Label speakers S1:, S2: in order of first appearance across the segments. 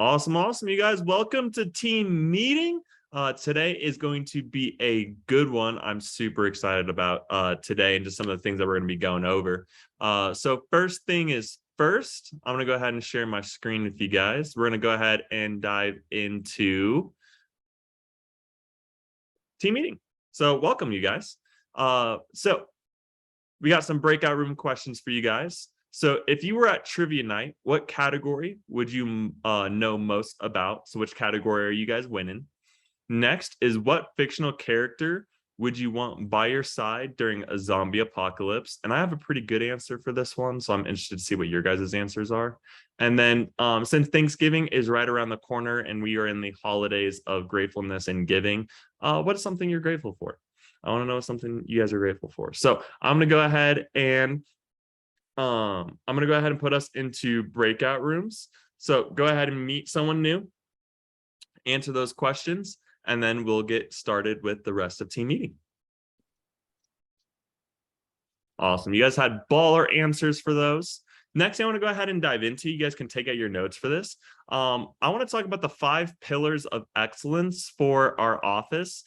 S1: Awesome. You guys, welcome to team meeting. Today is going to be a good one. I'm super excited about today and just some of the things that we're going to be going over. So first thing is first, I'm going to go ahead and share my screen with you guys. We're going to go ahead and dive into team meeting. So welcome, you guys. So we got some breakout room questions for you guys. So if you were at trivia night, what category would you know most about? So which category are you guys winning? Next is, what fictional character would you want by your side during a zombie apocalypse? And I have a pretty good answer for this one, so I'm interested to see what your guys' answers are. And then since Thanksgiving is right around the corner and we are in the holidays of gratefulness and giving, what is something you're grateful for? I want to know something you guys are grateful for. So I'm going to go ahead and put us into breakout rooms. So go ahead and meet someone new, answer those questions, and then we'll get started with the rest of team meeting. Awesome. You guys had baller answers for those. Next, I want to go ahead and dive into, you guys can take out your notes for this. I want to talk about the 5 pillars of excellence for our office.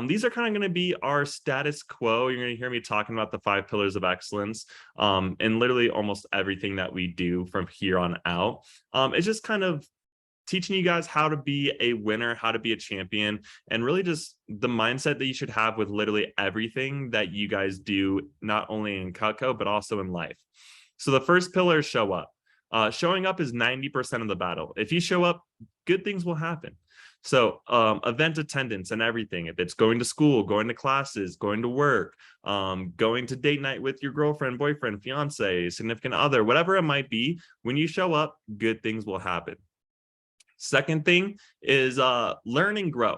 S1: These are kind of going to be our status quo. You're going to hear me talking about the 5 pillars of excellence and literally almost everything that we do from here on out. It's just kind of teaching you guys how to be a winner, how to be a champion, and really just the mindset that you should have with literally everything that you guys do, not only in Cutco, but also in life. So the first pillar is show up. Showing up is 90% of the battle. If you show up, good things will happen. So event attendance and everything, if it's going to school, going to classes, going to work, going to date night with your girlfriend, boyfriend, fiance, significant other, whatever it might be, when you show up, good things will happen. Second thing is learn and grow.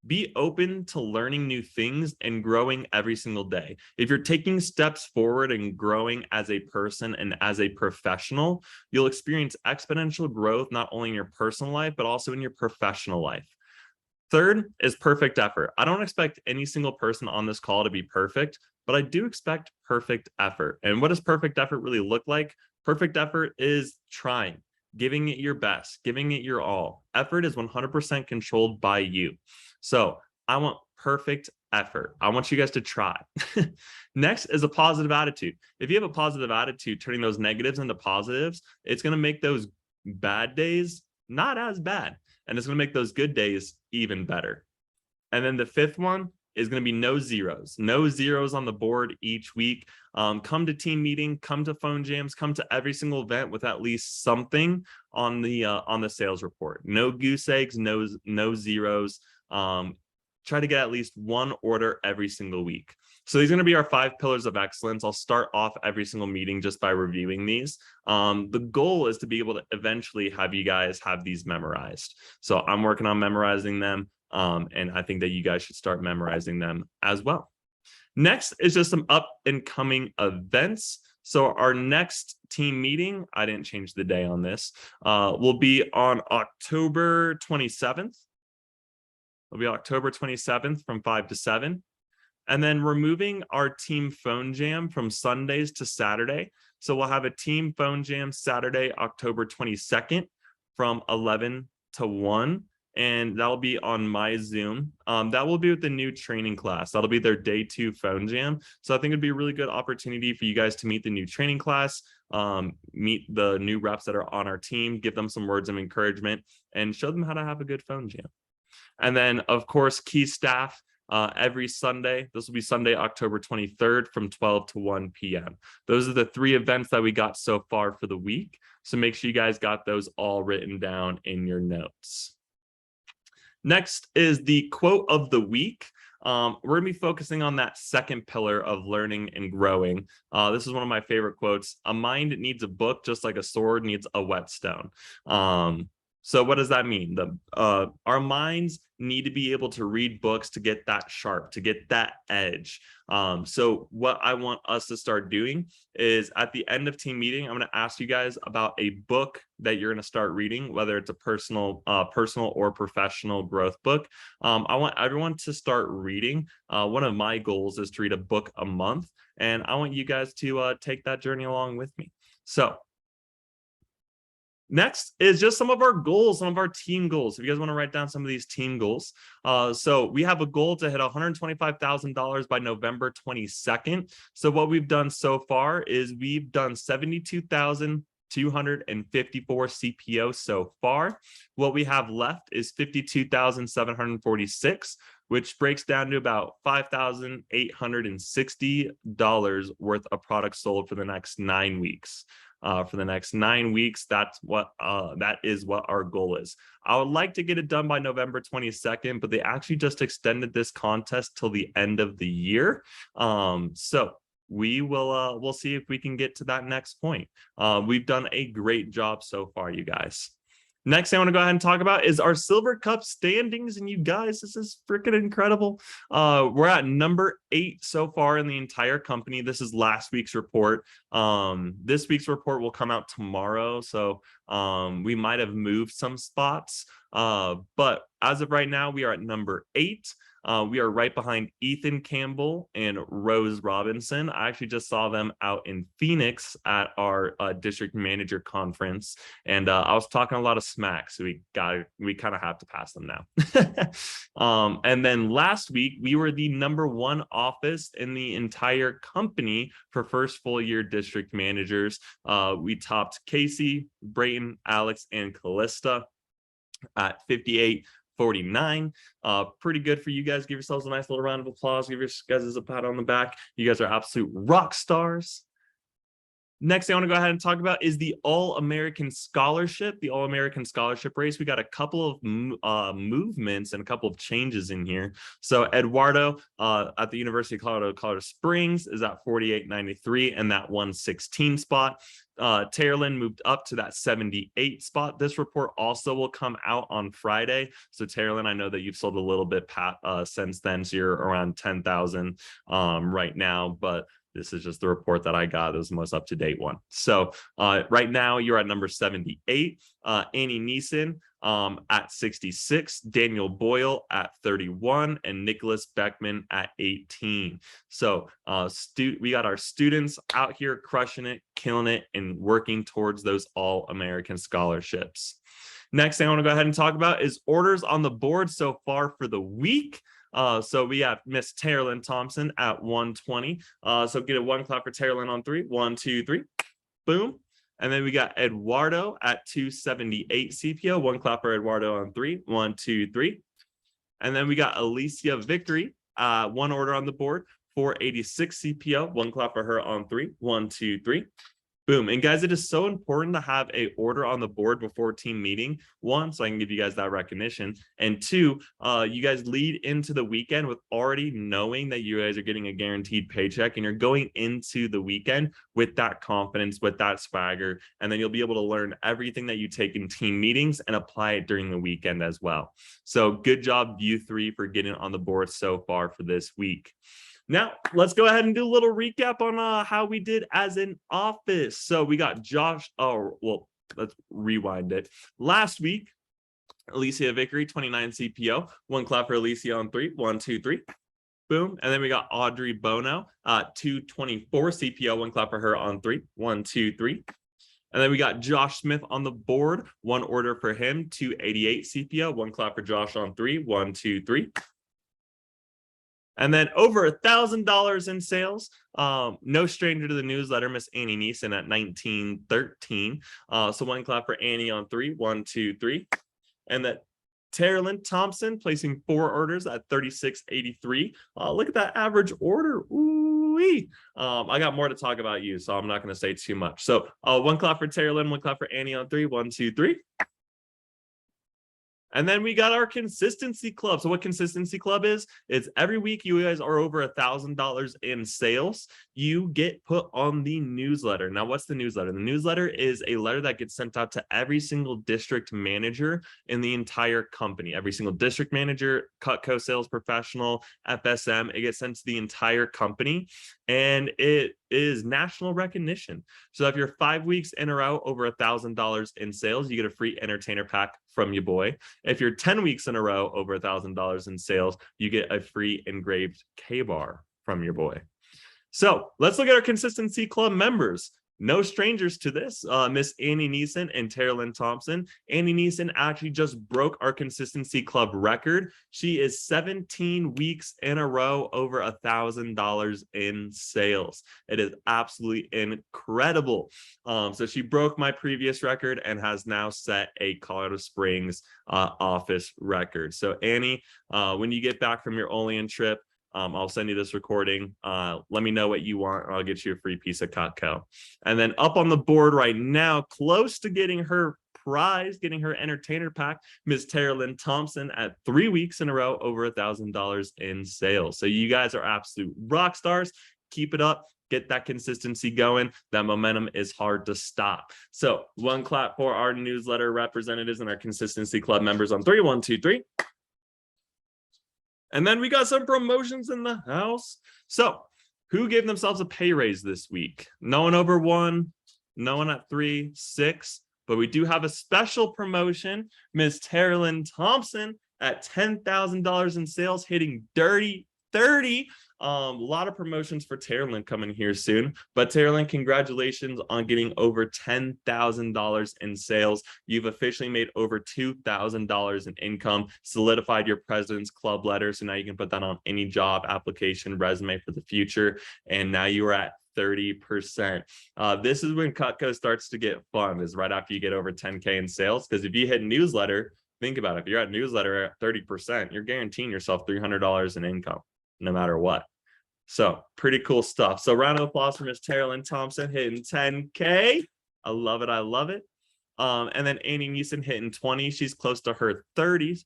S1: Be open to learning new things and growing every single day. If you're taking steps forward and growing as a person and as a professional, you'll experience exponential growth, not only in your personal life, but also in your professional life. Third is perfect effort. I don't expect any single person on this call to be perfect, but I do expect perfect effort. And what does perfect effort really look like? Perfect effort is trying, giving it your best, giving it your all. Effort is 100% controlled by you. So I want perfect effort. I want you guys to try. Next is a positive attitude. If you have a positive attitude, turning those negatives into positives, it's going to make those bad days not as bad. And it's going to make those good days even better. And then the 5th one is going to be no zeros. No zeros on the board each week. Come to team meeting, come to phone jams, come to every single event with at least something on the sales report. No goose eggs, no zeros. Try to get at least one order every single week. So these are going to be our 5 pillars of excellence. I'll start off every single meeting just by reviewing these. The goal is to be able to eventually have you guys have these memorized. So I'm working on memorizing them. And I think that you guys should start memorizing them as well. Next is just some up and coming events. So our next team meeting, I didn't change the day on this, will be on October 27th. It'll be October 27th from 5 to 7. And then we're moving our team phone jam from Sundays to Saturday. So we'll have a team phone jam Saturday, October 22nd from 11 to 1. And that'll be on my Zoom. That will be with the new training class. That'll be their day 2 phone jam. So I think it'd be a really good opportunity for you guys to meet the new training class, meet the new reps that are on our team, give them some words of encouragement, and show them how to have a good phone jam. And then, of course, key staff every Sunday. This will be Sunday, October 23rd from 12 to 1 p.m. Those are the 3 events that we got so far for the week. So make sure you guys got those all written down in your notes. Next is the quote of the week. We're going to be focusing on that 2nd pillar of learning and growing. This is one of my favorite quotes. A mind needs a book just like a sword needs a whetstone. So what does that mean? Our minds need to be able to read books to get that sharp, to get that edge. So what I want us to start doing is at the end of team meeting, I'm going to ask you guys about a book that you're going to start reading, whether it's a personal or professional growth book. I want everyone to start reading. One of my goals is to read a book a month, and I want you guys to take that journey along with me. So Next is just some of our goals, some of our team goals. If you guys want to write down some of these team goals. So we have a goal to hit $125,000 by November 22nd. So what we've done so far is we've done 72,254 CPO so far. What we have left is 52,746, which breaks down to about $5,860 worth of products sold for the next 9 weeks. For the next 9 weeks, that is what our goal is. I would like to get it done by November 22nd, but they actually just extended this contest till the end of the year. So we'll see if we can get to that next point. We've done a great job so far, you guys. Next thing I want to go ahead and talk about is our Silver Cup standings. And you guys, this is freaking incredible. We're at number 8 so far in the entire company. This is last week's report. This week's report will come out tomorrow. So we might have moved some spots. But as of right now, we are at number 8. We are right behind Ethan Campbell and Rose Robinson. I actually just saw them out in Phoenix at our district manager conference, and I was talking a lot of smack, so we kind of have to pass them now. And then last week, we were the number 1 office in the entire company for first full year district managers. We topped Casey, Brayton, Alex, and Callista at 58-49. Pretty good for you guys. Give yourselves a nice little round of applause. Give your guys a pat on the back. You guys are absolute rock stars. Next thing I want to go ahead and talk about is the All-American Scholarship, the All-American Scholarship race. We got a couple of movements and a couple of changes in here. So Eduardo at the University of Colorado Springs is at 48.93 and that 116 spot. Terrelin moved up to that 78 spot. This report also will come out on Friday. So Terrelin, I know that you've sold a little bit since then. So you're around 10,000 right now, but this is just the report that I got. It was the most up-to-date one. So right now you're at number 78. Annie Neeson at 66, Daniel Boyle at 31, and Nicholas Beckman at 18. So we got our students out here crushing it, killing it, and working towards those All-American scholarships. Next thing I want to go ahead and talk about is orders on the board so far for the week. So we have Miss Terrelin Thompson at 120. So get a 1 clap for Terrelin on 3. 1, 2, 3. Boom. And then we got Eduardo at 278 CPO. 1 clap for Eduardo on 3. 1, 2, 3. And then we got Alicia Victory. 1 order on the board. 486 CPO. 1 clap for her on 3. 1, 2, 3. Boom. And guys, it is so important to have a order on the board before team meeting. 1, so I can give you guys that recognition. And 2, you guys lead into the weekend with already knowing that you guys are getting a guaranteed paycheck, and you're going into the weekend with that confidence, with that swagger, and then you'll be able to learn everything that you take in team meetings and apply it during the weekend as well. So good job, you 3, for getting on the board so far for this week. Now, let's go ahead and do a little recap on how we did as an office. So we got Josh. Oh, well, let's rewind it. Last week, Alicia Vickery, 29 CPO. 1 clap for Alicia on 3. 1, 2, 3. Boom. And then we got Audrey Bono, 224 CPO. 1 clap for her on 3. 1, 2, 3. And then we got Josh Smith on the board. 1 order for him, 288 CPO. 1 clap for Josh on 3. 1, 2, 3. And then over $1,000 in sales. No stranger to the newsletter, Miss Annie Neeson at 1913. So 1 clap for Annie on 3. 1, 2, 3. And that Terrelin Thompson placing 4 orders at 36.83. Look at that average order. Ooh-wee. I got more to talk about you, so I'm not going to say too much. So 1 clap for Terrelin, 1 clap for Annie on 3. 1, 2, 3. And then we got our consistency club. So what consistency club is every week you guys are over $1,000 in sales, you get put on the newsletter. Now, what's the newsletter? The newsletter is a letter that gets sent out to every single district manager in the entire company. Every single district manager, Cutco sales professional, FSM, it gets sent to the entire company. And it is national recognition. So if you're 5 weeks in a row over $1,000 in sales, you get a free entertainer pack from your boy. If you're 10 weeks in a row over $1,000 in sales, you get a free engraved K-bar from your boy. So let's look at our consistency club members. no strangers to this. Miss Annie Neeson and Tara Lynn Thompson. Annie Neeson actually just broke our Consistency Club record. She is 17 weeks in a row over $1,000 in sales. It is absolutely incredible. So she broke my previous record and has now set a Colorado Springs office record. So Annie, when you get back from your Olean trip, I'll send you this recording. Let me know what you want, or I'll get you a free piece of Cutco. And then up on the board right now, close to getting her prize, getting her entertainer pack, Ms. Tara Lynn Thompson at 3 weeks in a row over $1,000 in sales. So you guys are absolute rock stars. Keep it up. Get that consistency going. That momentum is hard to stop. So one clap for our newsletter representatives and our Consistency Club members on 3, 1, 2, 3. And then we got some promotions in the house. So who gave themselves a pay raise this week? No one over 1, no one at 3, 6, but we do have a special promotion. Ms. Tara Lynn Thompson at $10,000 in sales, hitting dirty 30. A lot of promotions for Tara Lynn coming here soon. But Tara Lynn, congratulations on getting over $10,000 in sales. You've officially made over $2,000 in income, solidified your President's Club letter. So now you can put that on any job application, resume for the future. And now you are at 30%. This is when Cutco starts to get fun, is right after you get over 10K in sales. Because if you hit newsletter, think about it. If you're at newsletter at 30%, you're guaranteeing yourself $300 in income, no matter what. So pretty cool stuff. So round of applause for Miss Tara Lynn Thompson hitting 10K. I love it. I love it. And then Annie Neeson hitting 20. She's close to her 30s.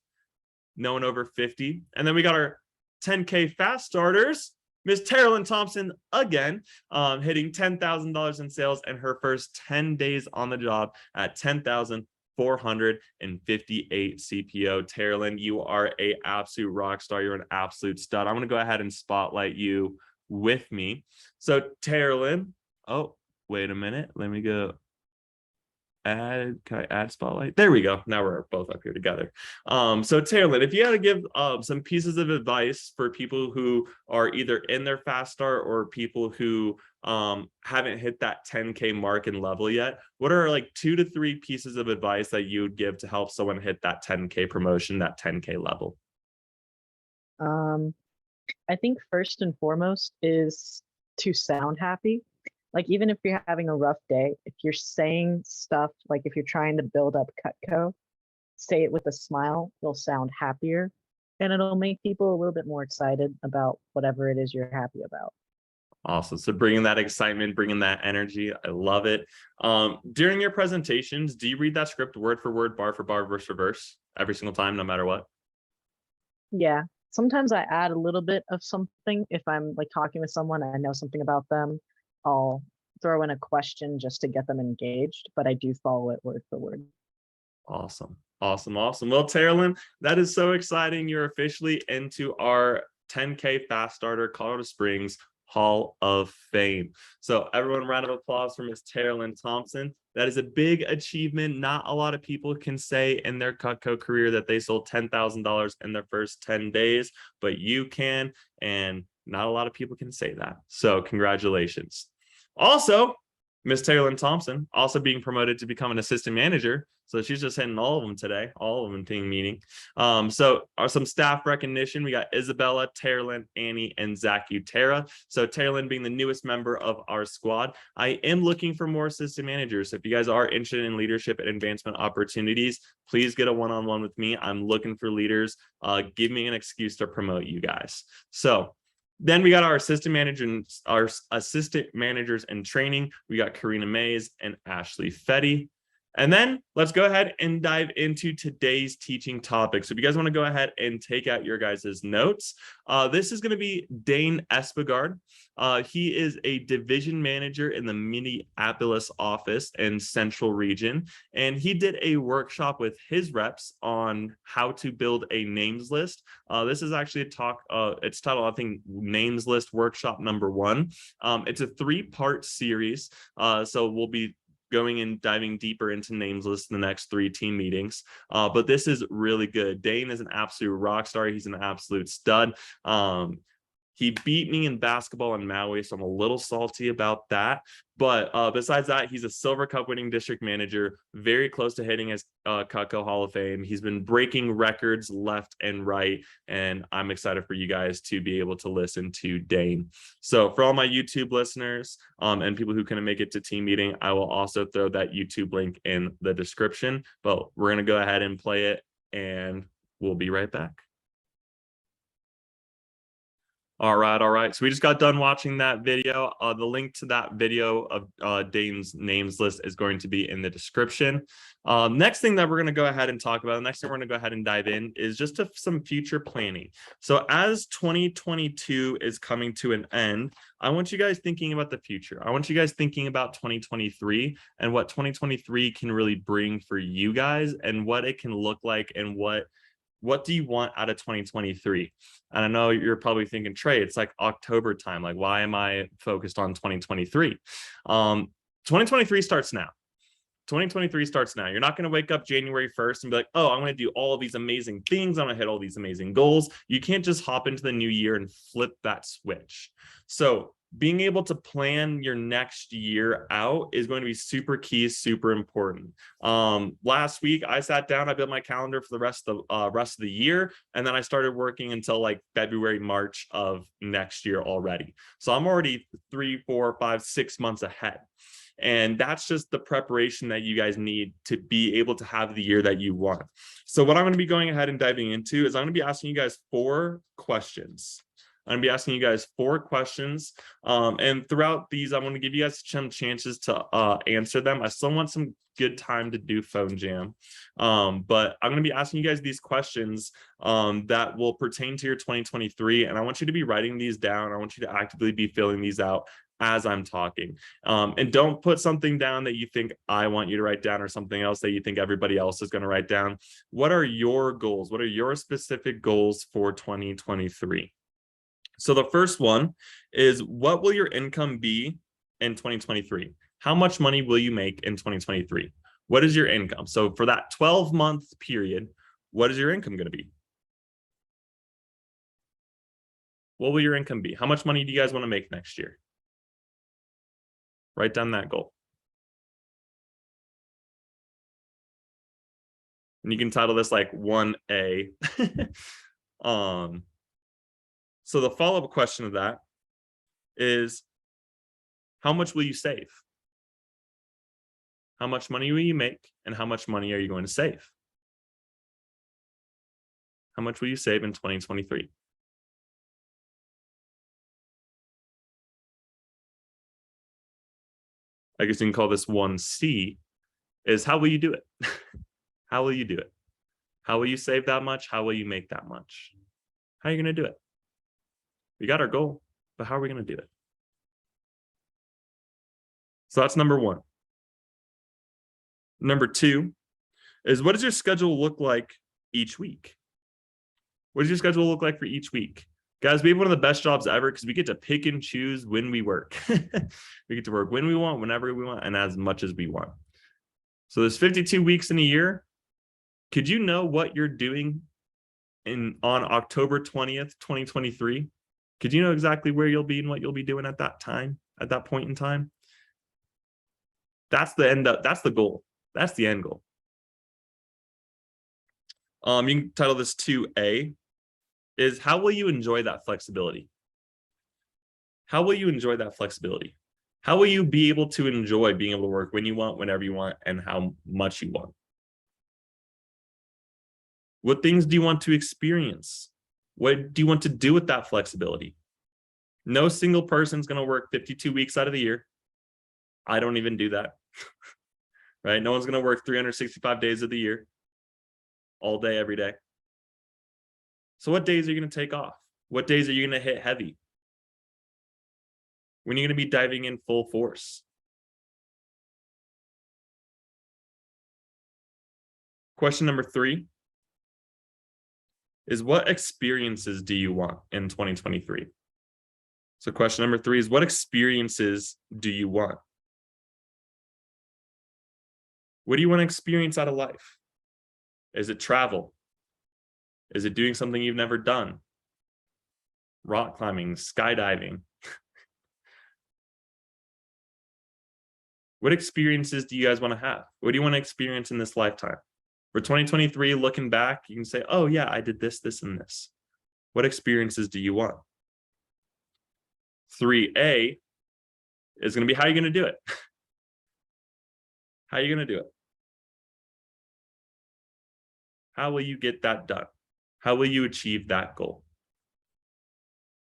S1: No one over 50. And then we got our 10K fast starters. Miss Tara Lynn Thompson again, hitting $10,000 in sales in her first 10 days on the job at 10,458 CPO. Tara Lynn, you are an absolute rock star. You're an absolute stud. I'm going to go ahead and spotlight you with me. So Tara Lynn, oh, wait a minute. Let me go add, can I add spotlight? There we go. Now we're both up here together. So Tara Lynn, if you had to give some pieces of advice for people who are either in their fast start or people who haven't hit that 10K mark and level yet, what are like 2 to 3 pieces of advice that you would give to help someone hit that 10K promotion, that 10K level?
S2: I think first and foremost is to sound happy. Like, even if you're having a rough day, if you're saying stuff, like if you're trying to build up Cutco, say it with a smile, you'll sound happier, and it'll make people a little bit more excited about whatever it is you're happy about.
S1: Awesome. So bringing that excitement, bringing that energy. I love it. During your presentations, do you read that script word for word, bar for bar, verse for verse every single time, no matter what?
S2: Yeah. Sometimes I add a little bit of something. If I'm like talking with someone and I know something about them, I'll throw in a question just to get them engaged, but I do follow it word for word.
S1: Awesome. Awesome. Awesome. Well, Tara Lynn, that is so exciting. You're officially into our 10K Fast Starter Colorado Springs Hall of Fame. So everyone, round of applause for Miss Tara Lynn Thompson. That is a big achievement. Not a lot of people can say in their Cutco career that they sold $10,000 in their first 10 days, but you can, and not a lot of people can say that. So congratulations. Also, Miss Tara Lynn Thompson also being promoted to become an assistant manager. So she's just hitting all of them today, all of them team meeting. So are some staff recognition. We got Isabella, Tara Lynn, Annie, and Zach Utera. So Tara Lynn being the newest member of our squad. I am looking for more assistant managers. So if you guys are interested in leadership and advancement opportunities, please get a one-on-one with me. I'm looking for leaders. Give me an excuse to promote you guys. So then we got our assistant managers in training. We got Karina Mays and Ashley Fetty. And then let's go ahead and dive into today's teaching topic. So if you guys want to go ahead and take out your guys' notes, this is going to be Dane Espigard. He is a division manager in the Minneapolis office and Central Region. And he did a workshop with his reps on how to build a names list. This is actually a talk, it's titled, I think, Names List Workshop number 1. It's a 3-part series. So we'll be going and diving deeper into names lists in the next 3 team meetings. But this is really good. Dane is an absolute rock star. He's an absolute stud. He beat me in basketball in Maui, so I'm a little salty about that. But besides that, he's a Silver Cup winning district manager, very close to hitting his Cutco Hall of Fame. He's been breaking records left and right, and I'm excited for you guys to be able to listen to Dane. So for all my YouTube listeners and people who couldn't make it to team meeting, I will also throw that YouTube link in the description. But we're going to go ahead and play it, and we'll be right back. All right. So we just got done watching that video. The link to that video of Dane's names list is going to be in the description. Next thing that we're going to go ahead and talk about, the next thing we're going to go ahead and dive in is just some future planning. So as 2022 is coming to an end, I want you guys thinking about the future. I want you guys thinking about 2023 and what 2023 can really bring for you guys and what it can look like and what do you want out of 2023? And I know you're probably thinking, Trey, it's like October time. Like, why am I focused on 2023? 2023 starts now. 2023 starts now. You're not going to wake up January 1st and be like, oh, I'm going to do all of these amazing things. I'm going to hit all these amazing goals. You can't just hop into the new year and flip that switch. So being able to plan your next year out is going to be super key, super important. Last week, I sat down, I built my calendar for the rest of the year, and then I started working until like February, March of next year already. So I'm already 3, 4, 5, 6 months ahead. And that's just the preparation that you guys need to be able to have the year that you want. So what I'm going to be going ahead and diving into is I'm going to be asking you guys 4 questions. I'm going to be asking you guys 4 questions. And throughout these, I want to give you guys some chances to answer them. I still want some good time to do phone jam. But I'm going to be asking you guys these questions that will pertain to your 2023. And I want you to be writing these down. I want you to actively be filling these out as I'm talking. And don't put something down that you think I want you to write down or something else that you think everybody else is going to write down. What are your goals? What are your specific goals for 2023? So the first one is, what will your income be in 2023? How much money will you make in 2023? What is your income? So for that 12-month period, what is your income going to be? What will your income be? How much money do you guys want to make next year? Write down that goal. And you can title this like 1A. So the follow-up question of that is, how much will you save? How much money will you make, and how much money are you going to save? How much will you save in 2023? I guess you can call this 1C, is how will you do it? How will you do it? How will you save that much? How will you make that much? How are you going to do it? We got our goal, but how are we going to do it? So that's number 1. Number 2 is, what does your schedule look like each week? What does your schedule look like for each week? Guys, we have one of the best jobs ever because we get to pick and choose when we work. We get to work when we want, whenever we want, and as much as we want. So there's 52 weeks in a year. Could you know what you're doing on October 20th, 2023? Could you know exactly where you'll be and what you'll be doing at that time, at that point in time? That's the end up. That's the goal. That's the end goal. You can title this 2A, is how will you enjoy that flexibility? How will you enjoy that flexibility? How will you be able to enjoy being able to work when you want, whenever you want, and how much you want? What things do you want to experience? What do you want to do with that flexibility? No single person's going to work 52 weeks out of the year. I don't even do that. Right? No one's going to work 365 days of the year, all day, every day. So what days are you going to take off? What days are you going to hit heavy? When are you going to be diving in full force? Question number 3 is, what experiences do you want in 2023? So question number 3 is, what experiences do you want? What do you want to experience out of life? Is it travel? Is it doing something you've never done? rock climbing, skydiving. What experiences do you guys want to have? What do you want to experience in this lifetime? For 2023, looking back, you can say, oh yeah, I did this, this, and this. What experiences do you want? 3A is going to be how are you going to do it? How are you going to do it? How will you get that done? How will you achieve that goal?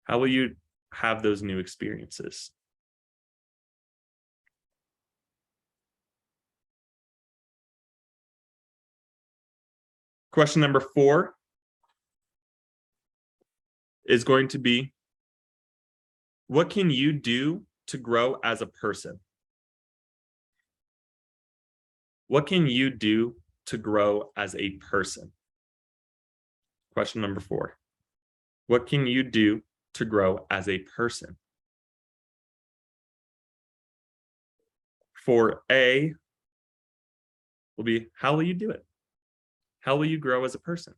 S1: How will you have those new experiences? Question number 4 is going to be, what can you do to grow as a person? What can you do to grow as a person? Question number 4. What can you do to grow as a person? 4A will be, how will you do it? How will you grow as a person?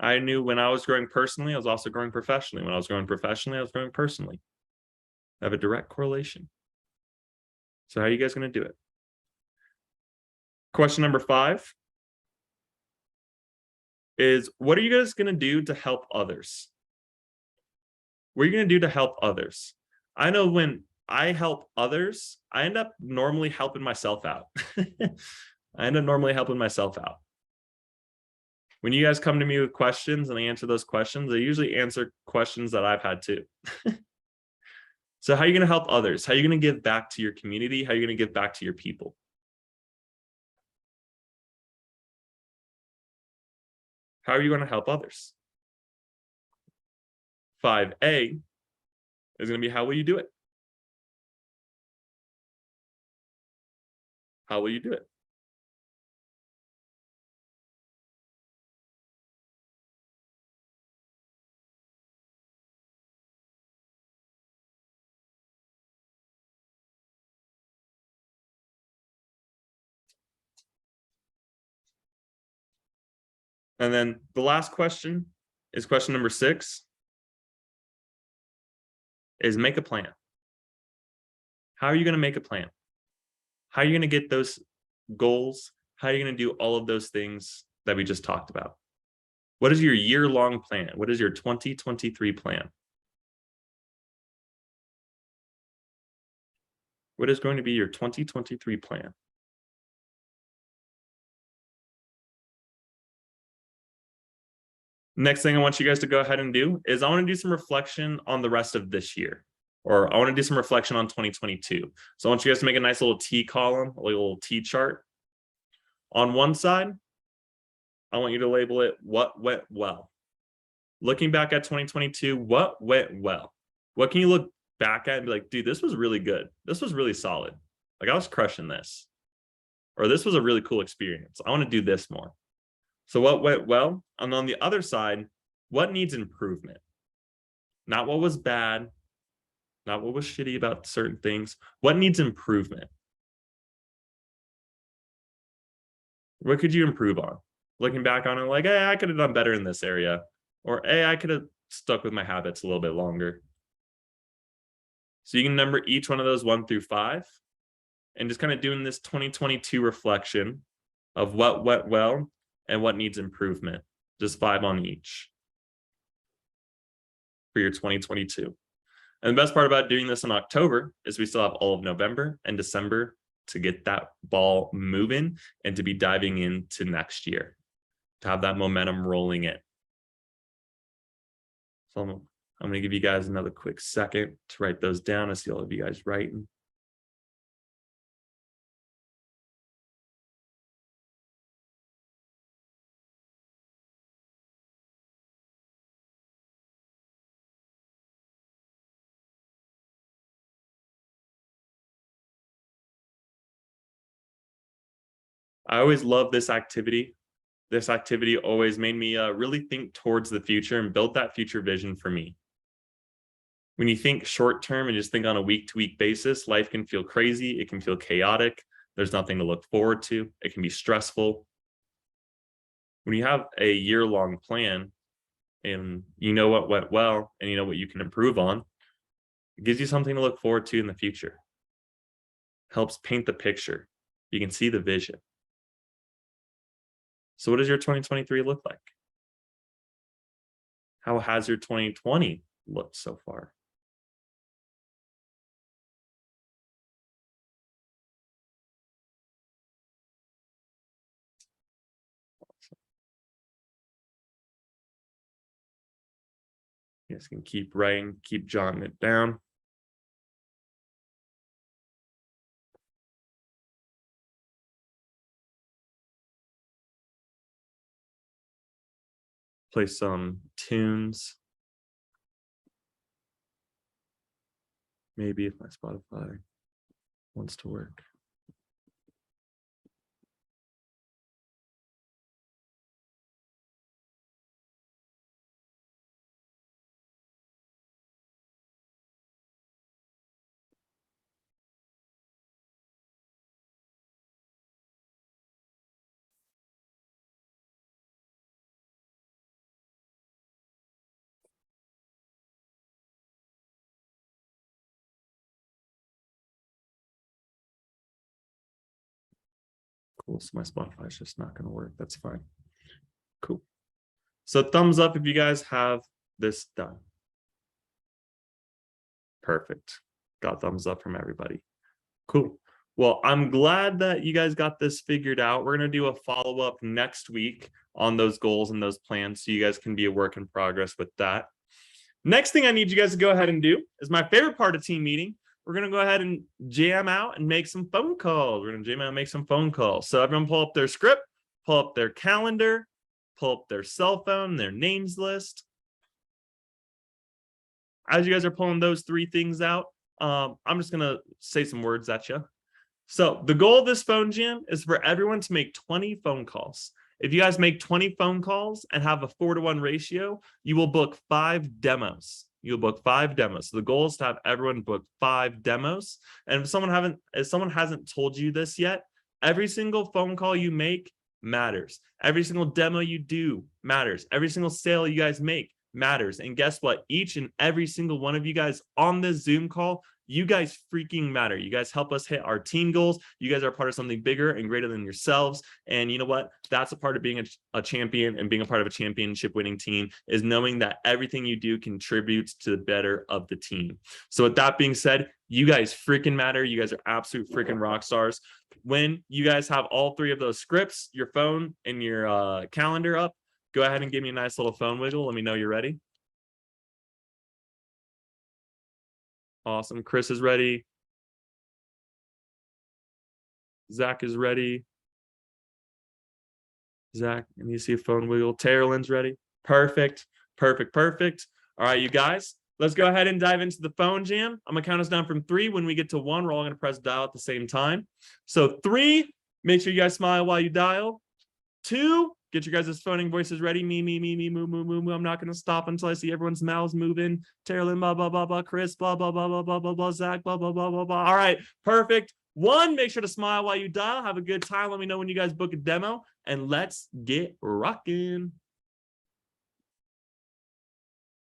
S1: I knew when I was growing personally, I was also growing professionally. When I was growing professionally, I was growing personally. I have a direct correlation. So how are you guys going to do it? Question number 5 is, what are you guys going to do to help others? What are you going to do to help others? I know when I help others, I end up normally helping myself out. When you guys come to me with questions and I answer those questions, I usually answer questions that I've had too. So how are you going to help others? How are you going to give back to your community? How are you going to give back to your people? How are you going to help others? 5A is going to be, how will you do it? How will you do it? And then the last question is question number 6, is make a plan. How are you going to make a plan? How are you going to get those goals? How are you going to do all of those things that we just talked about? What is your year-long plan? What is your 2023 plan? What is going to be your 2023 plan? Next thing I want you guys to go ahead and do is I want to do some reflection on the rest of this year, or I want to do some reflection on 2022. So I want you guys to make a nice little T column, a little T chart. On one side, I want you to label it what went well. Looking back at 2022, what went well? What can you look back at and be like, dude, this was really good. This was really solid. Like I was crushing this. Or this was a really cool experience. I want to do this more. So what went well? And on the other side, what needs improvement? Not what was bad, not what was shitty about certain things. What needs improvement? What could you improve on? Looking back on it like, hey, I could have done better in this area. Or, hey, I could have stuck with my habits a little bit longer. So you can number each one of those 1 through 5 and just kind of doing this 2022 reflection of what went well and what needs improvement. Just 5 on each for your 2022. And the best part about doing this in October is we still have all of November and December to get that ball moving and to be diving into next year, to have that momentum rolling in. So I'm going to give you guys another quick second to write those down. I see all of you guys writing. I always love this activity. This activity always made me really think towards the future and build that future vision for me. When you think short term and just think on a week-to-week basis, life can feel crazy. It can feel chaotic. There's nothing to look forward to. It can be stressful. when you have a year-long plan and you know what went well and you know what you can improve on, it gives you something to look forward to in the future. Helps paint the picture. You can see the vision. So what does your 2023 look like? How has your 2020 looked so far? You guys can keep writing, keep jotting it down. Play some tunes. Maybe if my Spotify wants to work. Cool. So my Spotify is just not going to work. That's fine. Cool. So thumbs up if you guys have this done. Perfect. Got thumbs up from everybody. Cool. Well, I'm glad that you guys got this figured out. We're going to do a follow-up next week on those goals and those plans so you guys can be a work in progress with that. Next thing I need you guys to go ahead and do is my favorite part of team meeting. We're going to go ahead and jam out and make some phone calls. We're going to jam out and make some phone calls. So everyone pull up their script, pull up their calendar, pull up their cell phone, their names list. As you guys are pulling those three things out, I'm just going to say some words at you. So the goal of this phone jam is for everyone to make 20 phone calls. If you guys make 20 phone calls and have a 4-to-1 ratio, you will book 5 demos. You'll book 5 demos. So the goal is to have everyone book 5 demos. And if someone hasn't told you this yet, every single phone call you make matters. Every single demo you do matters. Every single sale you guys make matters. And guess what? Each and every single one of you guys on this Zoom call, you guys freaking matter. You guys help us hit our team goals. You guys are part of something bigger and greater than yourselves. And you know what? That's a part of being a champion and being a part of a championship winning team, is knowing that everything you do contributes to the better of the team. So with that being said, you guys freaking matter. You guys are absolute freaking rock stars. When you guys have all 3 of those scripts, your phone and your calendar up, go ahead and give me a nice little phone wiggle. Let me know you're ready. Awesome. Chris is ready. Zach is ready. Zach, and you see a phone wiggle. Taylor's ready. Perfect. Perfect. Perfect. All right, you guys, let's go ahead and dive into the phone jam. I'm going to count us down from 3. When we get to 1, we're all going to press dial at the same time. So 3, make sure you guys smile while you dial. 2, get your guys' phoning voices ready. Me, moo, moo, moo, moo. I'm not going to stop until I see everyone's mouths moving. Taylor, blah, blah, blah, blah. Chris, blah, blah, blah, blah, blah, blah, blah. Zach, blah, blah, blah, blah, blah. All right, perfect. 1, make sure to smile while you dial. Have a good time. Let me know when you guys book a demo, and let's get rocking.